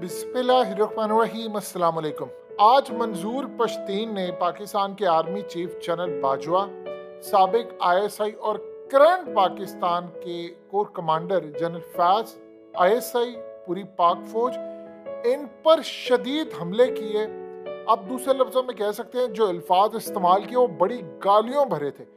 बिस्मिल्लाहिर्रहमानिर्रहीम। अस्सलाम वालेकुम। आज मंजूर पश्तीन ने पाकिस्तान के आर्मी चीफ जनरल बाजवा, साबिक ISI और करंट पाकिस्तान के core commander general Faiz, ISI, पूरी पाक फौज, इन पर शदीद हमले किए। अब दूसरे लफ्ज़ों में कह सकते हैं जो अल्फाज इस्तेमाल किए वो बड़ी गालियों भरे थे।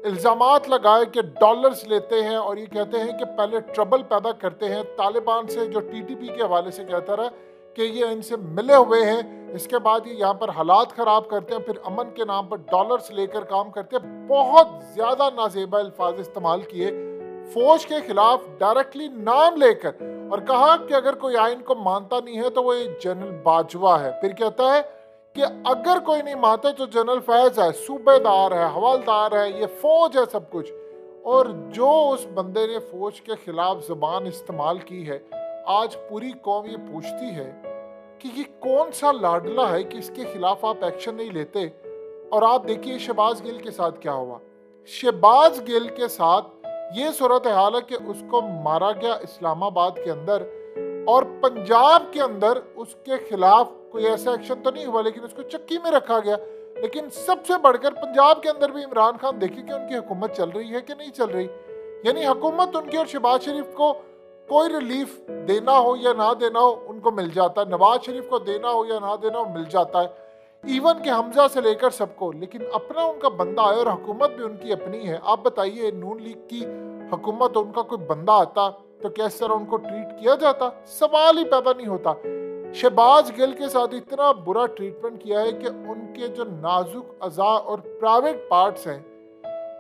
इल्ज़ामात लगाए कि डॉलर्स लेते हैं और ये कहते हैं कि पहले ट्रबल पैदा करते हैं। तालिबान से जो TTP के हवाले से कहता रहा कि ये इनसे मिले हुए हैं, इसके बाद ये यहाँ पर हालात ख़राब करते हैं, फिर अमन के नाम पर डॉलर्स लेकर काम करते हैं। बहुत ज़्यादा नाजेबा अल्फाज इस्तेमाल किए फौज के खिलाफ, डायरेक्टली नाम लेकर, और कहा कि अगर कोई आइन को मानता नहीं है तो वो ये जनरल बाजवा है। फिर कहता है कि अगर कोई नहीं मानता तो जनरल फैज है, सूबेदार है, हवलदार है, ये फौज है, सब कुछ। और जो उस बंदे ने फौज के खिलाफ जुबान इस्तेमाल की है, आज पूरी कौम ये पूछती है कि ये कौन सा लाडला है कि इसके खिलाफ आप एक्शन नहीं लेते। और आप देखिए शहबाज गिल के साथ क्या हुआ। शहबाज गिल के साथ ये सूरत हाल है कि उसको मारा गया इस्लामाबाद के अंदर, और पंजाब के अंदर उसके खिलाफ कोई ऐसा एक्शन तो नहीं हुआ, लेकिन उसको चक्की में रखा गया। लेकिन सबसे बढ़कर पंजाब के अंदर भी इमरान खान देखे कि उनकी हुकूमत चल रही है कि नहीं चल रही। यानी हुकूमत उनकी और शहबाज शरीफ को कोई रिलीफ देना हो या ना देना हो उनको मिल जाता है, नवाज शरीफ को देना हो या ना देना हो मिल जाता है, इवन के हमजा से लेकर सबको। लेकिन अपना उनका बंदा है और हुकूमत भी उनकी अपनी है। आप बताइए नून लीग की हुकूमत, उनका कोई बंदा आता तो किस तरह उनको ट्रीट किया जाता, सवाल ही पैदा नहीं होता। शहबाज गिल के साथ इतना बुरा ट्रीटमेंट किया है कि उनके जो नाजुक अज़ा और प्राइवेट पार्ट्स हैं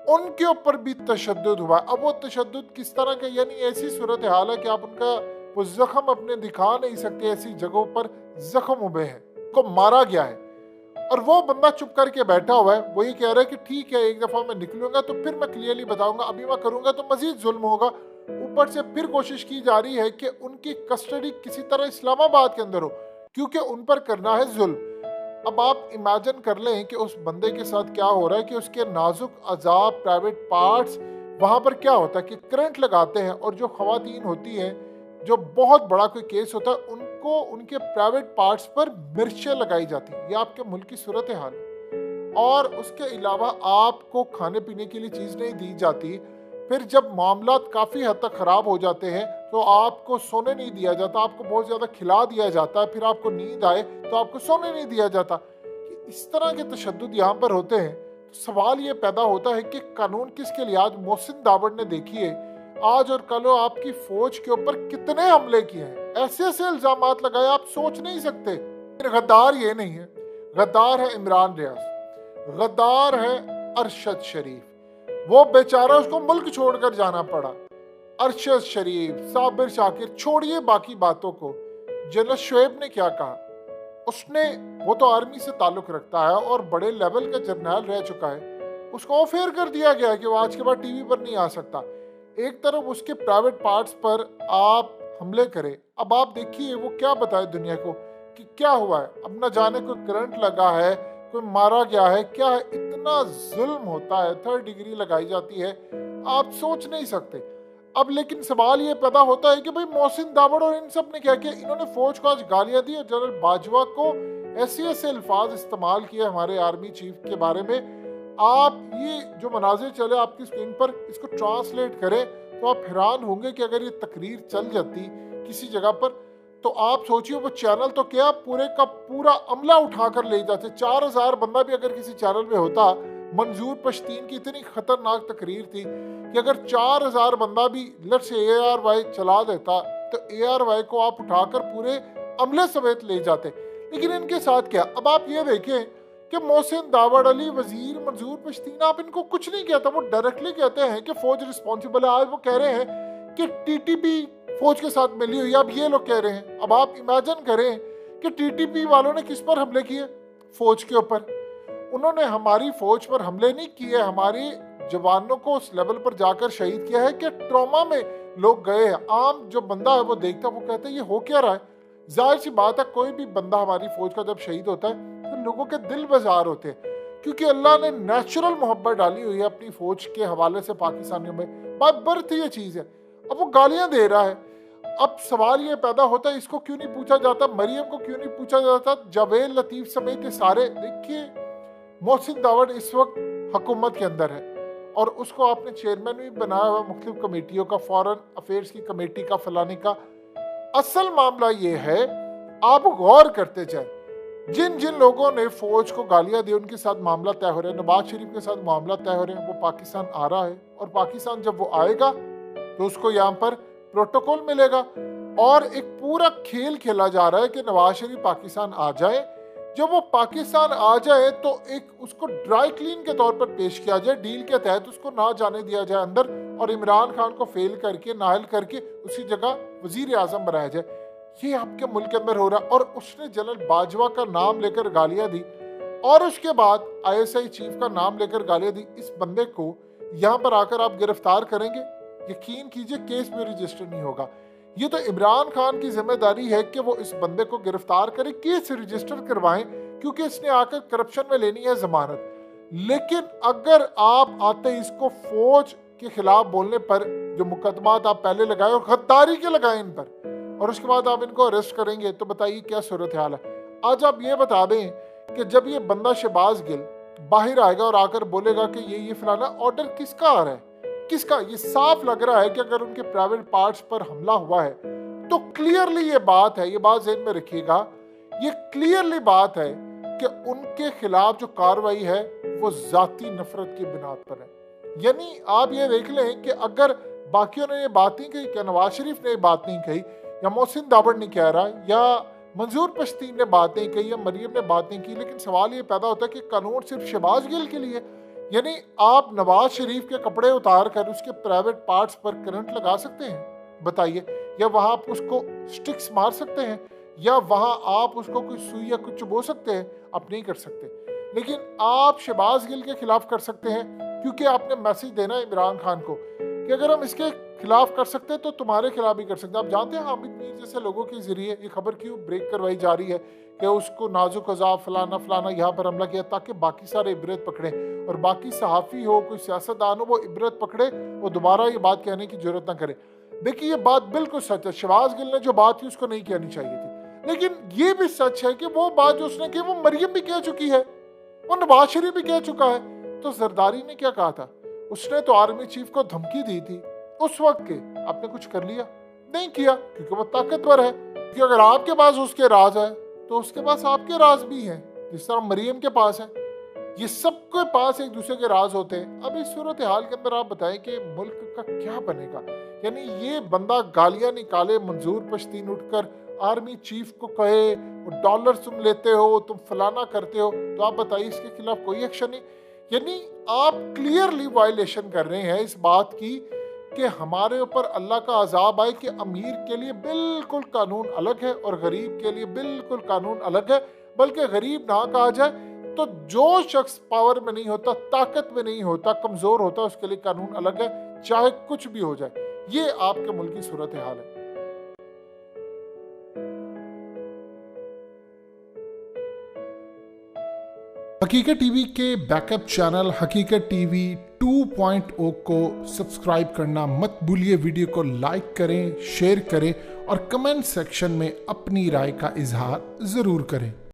उनके ऊपर भी तशद्दुद हुआ। अब वो तशद्दुद किस तरह का, यानी ऐसी सूरत हाल है कि आप उनका वो जख्म अपने दिखा नहीं सकते, ऐसी जगहों पर जख्म हुए हैं, को मारा गया है। और वो बंदा चुप करके बैठा हुआ है, वो ये कह रहा है कि ठीक है एक दफ़ा मैं निकलूंगा तो फिर मैं क्लियरली बताऊंगा, अभी मैं करूंगा तो मजीद जुल्म होगा। ऊपर से फिर कोशिश की जा रही है कि उनकी कस्टडी किसी तरह इस्लामाबाद के अंदर हो, क्योंकि उन पर करना है जुल्म। अब आप इमेजिन कर लें कि उस बंदे के साथ क्या हो रहा है, कि उसके नाजुक अज़ा, प्राइवेट पार्ट्स, वहाँ पर क्या होता है कि करंट लगाते हैं, और जो ख़वातीन होती हैं, जो बहुत बड़ा कोई केस होता है, उनको उनके प्राइवेट पार्ट्स पर मिर्चें लगाई जाती हैं। ये आपके मुल्क की सूरत हाल है। और उसके अलावा आपको खाने पीने के लिए चीज़ नहीं दी जाती। फिर जब मामला काफ़ी हद तक ख़राब हो जाते हैं तो आपको सोने नहीं दिया जाता, आपको बहुत ज़्यादा खिला दिया जाता है। फिर आपको नींद आए तो आपको सोने नहीं दिया जाता। इस तरह के तशद्दुद यहाँ पर होते हैं। तो सवाल ये पैदा होता है कि कानून किसके लिए। आज मोहसिन दावड़ ने देखिए आज और कल आपकी फौज के ऊपर कितने हमले किए हैं, ऐसे ऐसे इल्जामात लगाए आप सोच नहीं सकते। गद्दार ये नहीं है, गद्दार है इमरान रियाज, गद्दार है अरशद शरीफ। वो बेचारा, उसको मुल्क छोड़कर जाना पड़ा। अरशद शरीफ, साबिर शाकिर, छोड़िए बाकी बातों को। जनरल शोएब ने क्या कहा, उसने, वो तो आर्मी से ताल्लुक रखता है और बड़े लेवल का जर्नल रह चुका है, उसको ऑफेयर कर दिया गया कि वो आज के बाद टीवी पर नहीं आ सकता। एक तरफ उसके प्राइवेट पार्ट्स पर आप हमले करें। अब आप देखिए वो क्या बताए दुनिया को कि क्या हुआ है। अब न जाने कोई करंट लगा है, कोई मारा गया है, क्या है, इतना जुल्म होता है, 3rd डिग्री लगाई जाती है, आप सोच नहीं सकते। अब लेकिन सवाल ये पैदा होता है कि भाई मोहसिन दावड़ और इन सब ने क्या किया। इन्होंने फौज को आज गालियां दी और जनरल बाजवा को ऐसे ऐसे अल्फाज इस्तेमाल किए हमारे आर्मी चीफ के बारे में। आप ये जो मनाजिर चले आपकी स्क्रीन पर, इसको ट्रांसलेट करें तो आप हैरान होंगे कि अगर ये तकरीर चल जाती किसी जगह पर तो आप सोचिए वो चैनल तो क्या पूरे का पूरा अमला उठाकर ले जाते। 4000 बंदा भी अगर किसी चैनल में होता। मंजूर पश्तीन की इतनी खतरनाक तकरीर थी कि अगर 4000 बंदा भी लट से ARY चला देता तो ARY को आप उठाकर पूरे अमले समेत ले जाते। लेकिन इनके साथ क्या, अब आप ये देखें कि मोहसिन दावड़, अली वजीर, मंजूर पश्तीन, आप इनको कुछ नहीं कहता, वो डायरेक्टली कहते हैं कि फौज रिस्पॉन्सिबल है। आज वो कह रहे हैं कि TTP फौज के साथ मिली हुई, अब ये लोग कह रहे हैं। अब आप इमेजिन करें कि TTP वालों ने किस पर हमले किए, फौज के ऊपर। उन्होंने हमारी फौज पर हमले नहीं किए, हमारी जवानों को उस लेवल पर जाकर शहीद किया है कि ट्रॉमा में लोग गए हैं। आम जो बंदा है वो देखता, वो कहता है ये हो क्या रहा है। जाहिर सी बात है कोई भी बंदा हमारी फौज का जब शहीद होता है तो लोगों के दिल बाजार होते हैं, क्योंकि अल्लाह ने नेचुरल मोहब्बत डाली हुई है अपनी फौज के हवाले से पाकिस्तानियों में। बाय बर्थ ये चीज़ है। अब वो गालियां दे रहा है अब सवाल ये पैदा होता है, इसको क्यों नहीं पूछा जाता, मरियम को क्यों नहीं पूछा जाता, जावेद लतीफ समेत ये सारे। देखिए मोहसिन दावड़ इस वक्त हुकूमत के अंदर है और उसको आपने चेयरमैन भी बनाया हुआ मुख्तलिफ कमेटियों का, फॉरेन अफेयर्स की कमेटी का, फलाने का। असल मामला ये है, आप गौर करते जाए, जिन जिन लोगों ने फौज को गालियां दी उनके साथ मामला तय हो रहा है, नवाज शरीफ के साथ मामला तय हो रहा है, वो पाकिस्तान आ रहा है और पाकिस्तान जब वो आएगा तो उसको यहाँ पर प्रोटोकॉल मिलेगा और एक पूरा खेल खेला जा रहा है कि नवाज शरीफ पाकिस्तान आ जाए। जब वो पाकिस्तान आ जाए तो एक उसको ड्राई क्लीन के तौर पर पेश किया जाए, डील के तहत उसको ना जाने दिया जाए अंदर और इमरान खान को फेल करके, नाहल करके उसी जगह वजीर आजम बनाया जाए। ये आपके मुल्क के अंदर हो रहा है। और उसने जनरल बाजवा का नाम लेकर गालियां दी और उसके बाद ISI चीफ का नाम लेकर गालियां दी। इस बंदे को यहाँ पर आकर आप गिरफ्तार करेंगे, यकीन कीजिए केस भी रजिस्टर नहीं होगा। ये तो इमरान खान की जिम्मेदारी है कि वो इस बंदे को गिरफ्तार करे, केस रजिस्टर करवाएं, क्योंकि इसने आकर करप्शन में लेनी है जमानत। लेकिन अगर आप आते इसको फौज के खिलाफ बोलने पर जो मुकदमात आप पहले लगाए और गद्दारी के लगाए इन पर, और उसके बाद आप इनको अरेस्ट करेंगे, तो बताइए क्या सूरत हाल है। आज आप ये बता दें कि जब ये बंदा शहबाज गिल बाहर आएगा और आकर बोलेगा कि ये फलाना, ऑर्डर किसका आ रहा है, किसका, ये साफ लग रहा है कि अगर उनके प्राइवेट पार्ट्स पर हमला हुआ है तो क्लियरली ये बात है, ये बात ज़हन में रखिएगा, ये क्लियरली बात है कि उनके खिलाफ जो कार्रवाई है वो जाती नफरत की बिना पर है। यानी आप ये देख लें कि अगर बाकियों ने ये बात नहीं कही, क्या नवाज शरीफ ने ये बात नहीं कही, या मोहसिन दावड़ नहीं कह रहा, या मंजूर पश्तीन ने बात नहीं कही, या मरियम ने बात नहीं की, लेकिन सवाल ये पैदा होता है कि कानून सिर्फ शहबाज गिल के लिए। यानी आप नवाज शरीफ के कपड़े उतार कर उसके प्राइवेट पार्ट्स पर करंट लगा सकते हैं, बताइए, या वहां आप उसको स्टिक्स मार सकते हैं, या वहां आप उसको कोई सुई या कुछ चुबो सकते हैं, आप नहीं कर सकते। लेकिन आप शहबाज गिल के खिलाफ कर सकते हैं, क्योंकि आपने मैसेज देना है इमरान खान को कि अगर हम इसके खिलाफ कर सकते हैं तो तुम्हारे खिलाफ भी कर सकते हैं। आप जानते हैं हामिद मीर जैसे लोगों के जरिए ये खबर क्यों ब्रेक करवाई जा रही है कि उसको नाजुक अजाब फलाना फलाना यहाँ पर हमला किया, ताकि बाकी सारे इबरत पकड़े और बाकी सहाफ़ी हो, कोई सियासतदान हो, वो इबरत पकड़े, वो दोबारा ये बात कहने की जरूरत ना करे। देखिए ये बात बिल्कुल सच है, शहबाज गिल ने जो बात की उसको नहीं कहनी चाहिए थी, लेकिन ये भी सच है कि वो बात जो उसने की वो मरियम भी कह चुकी है, वो नवाज शरीफ भी कह चुका है। तो जरदारी ने क्या कहा था, उसने तो आर्मी चीफ को धमकी दी थी उस वक्त के, आपने कुछ कर लिया नहीं किया, क्योंकि वो ताकतवर है। क्योंकि अगर आपके पास उसके राज है तो उसके पास आपके राज भी हैं, जिस तरह मरियम के पास है। ये सबके पास एक दूसरे के राज होते हैं। अब इस सूरत हाल के अंदर आप बताएं कि मुल्क का क्या बनेगा। यानी ये बंदा गालियां निकाले, मंजूर पश्तीन उठकर आर्मी चीफ को कहे डॉलर तुम लेते हो, तुम फलाना करते हो, तो आप बताइए इसके खिलाफ कोई एक्शन नहीं। यानी आप क्लियरली वायलेशन कर रहे हैं इस बात की कि हमारे ऊपर अल्लाह का अजाब आए कि अमीर के लिए बिल्कुल कानून अलग है और गरीब के लिए बिल्कुल कानून अलग है। बल्कि गरीब ना कहा जाए तो जो शख्स पावर में नहीं होता, ताकत में नहीं होता, कमजोर होता, उसके लिए कानून अलग है, चाहे कुछ भी हो जाए। ये आपके मुल्क की सूरत हाल है। हकीकत टीवी के बैकअप चैनल हकीकत टीवी 2.0 को सब्सक्राइब करना मत भूलिए। वीडियो को लाइक करें, शेयर करें और कमेंट सेक्शन में अपनी राय का इजहार जरूर करें।